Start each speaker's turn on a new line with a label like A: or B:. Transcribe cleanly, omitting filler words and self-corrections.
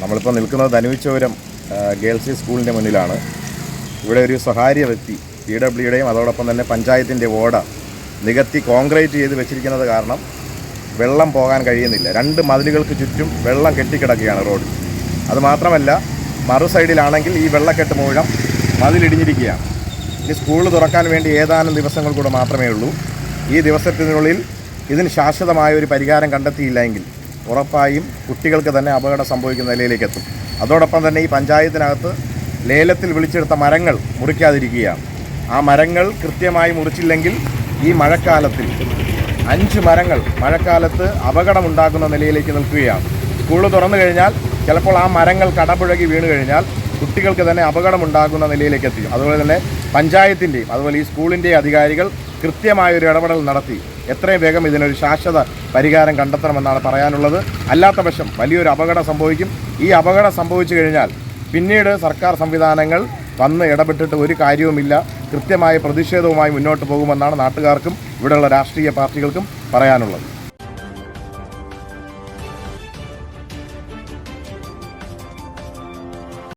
A: നമ്മളിപ്പോൾ നിൽക്കുന്നത് ധനുവിച്ചോരം ഗേൾസ് സ്കൂളിൻ്റെ മുന്നിലാണ്. ഇവിടെ ഒരു സ്വകാര്യ വ്യക്തി PWയുടെയും അതോടൊപ്പം തന്നെ പഞ്ചായത്തിൻ്റെ ഓട നികത്തി കോൺക്രീറ്റ് ചെയ്ത് വെച്ചിരിക്കുന്നത് കാരണം വെള്ളം പോകാൻ കഴിയുന്നില്ല. 2 മതിലുകൾക്ക് ചുറ്റും വെള്ളം കെട്ടിക്കിടക്കുകയാണ് റോഡ്. അതുമാത്രമല്ല, മറു സൈഡിലാണെങ്കിൽ ഈ വെള്ളക്കെട്ട് മൂലം മതിലിടിഞ്ഞിരിക്കുകയാണ്. ഇനി സ്കൂൾ തുറക്കാൻ വേണ്ടി ഏതാനും ദിവസങ്ങൾ കൂടെ മാത്രമേ ഉള്ളൂ. ഈ ദിവസത്തിനുള്ളിൽ ഇതിന് ശാശ്വതമായ ഒരു പരിഹാരം കണ്ടെത്തിയില്ലെങ്കിൽ ഉറപ്പായും കുട്ടികൾക്ക് തന്നെ അപകടം സംഭവിക്കുന്ന നിലയിലേക്ക് എത്തും. അതോടൊപ്പം തന്നെ ഈ പഞ്ചായത്തിനകത്ത് ലേലത്തിൽ വിളിച്ചെടുത്ത മരങ്ങൾ മുറിക്കാതിരിക്കുകയാണ്. ആ മരങ്ങൾ കൃത്യമായി മുറിച്ചില്ലെങ്കിൽ ഈ മഴക്കാലത്തിൽ 5 മരങ്ങൾ മഴക്കാലത്ത് അപകടമുണ്ടാക്കുന്ന നിലയിലേക്ക് നിൽക്കുകയാണ്. സ്കൂൾ തുറന്നു കഴിഞ്ഞാൽ ചിലപ്പോൾ ആ മരങ്ങൾ കടപുഴകി വീണ് കഴിഞ്ഞാൽ കുട്ടികൾക്ക് തന്നെ അപകടമുണ്ടാകുന്ന നിലയിലേക്ക് എത്തി. അതുപോലെ തന്നെ പഞ്ചായത്തിൻ്റെയും അതുപോലെ ഈ സ്കൂളിൻ്റെയും അധികാരികൾ കൃത്യമായൊരു ഇടപെടൽ നടത്തി എത്രയും വേഗം ഇതിനൊരു ശാശ്വത പരിഹാരം കണ്ടെത്തണമെന്നാണ് പറയാനുള്ളത്. അല്ലാത്ത പക്ഷം വലിയൊരു അപകടം സംഭവിക്കും. ഈ അപകടം സംഭവിച്ചു കഴിഞ്ഞാൽ പിന്നീട് സർക്കാർ സംവിധാനങ്ങൾ വന്ന് ഇടപെട്ടിട്ട് ഒരു കാര്യവുമില്ല. കൃത്യമായ പ്രതിഷേധവുമായി മുന്നോട്ട് പോകുമെന്നാണ് നാട്ടുകാർക്കും ഇവിടെയുള്ള രാഷ്ട്രീയ പാർട്ടികൾക്കും പറയാനുള്ളത്.